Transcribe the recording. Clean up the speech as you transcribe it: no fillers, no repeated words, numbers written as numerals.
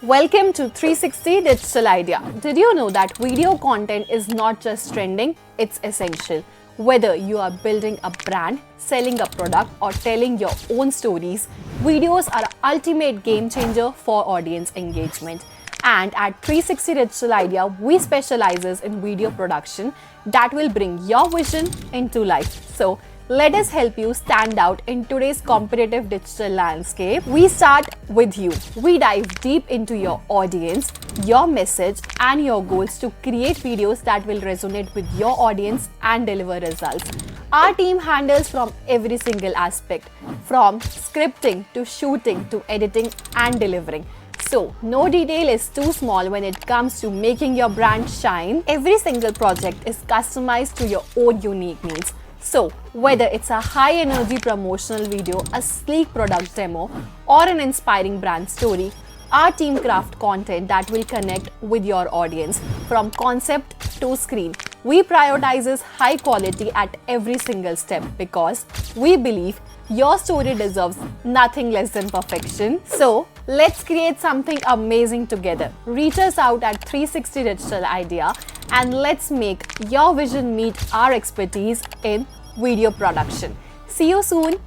Welcome to 360 Digital Idea. Did you know that video content is not just trending, it's essential. Whether you are building a brand, selling a product or telling your own stories, videos are an ultimate game changer for audience engagement. And at 360 Digital Idea, we specialize in video production that will bring your vision into life. So, let us help you stand out in today's competitive digital landscape. We start with you. We dive deep into your audience, your message, and your goals to create videos that will resonate with your audience and deliver results. Our team handles from every single aspect, from scripting to shooting to editing and delivering. So, no detail is too small when it comes to making your brand shine. Every single project is customized to your own unique needs. So, whether it's a high-energy promotional video, a sleek product demo, or an inspiring brand story, our team craft content that will connect with your audience from concept to screen. We prioritize high quality at every single step because we believe your story deserves nothing less than perfection. So, let's create something amazing together. Reach us out at 360 Digital Idea and let's make your vision meet our expertise in video production. See you soon.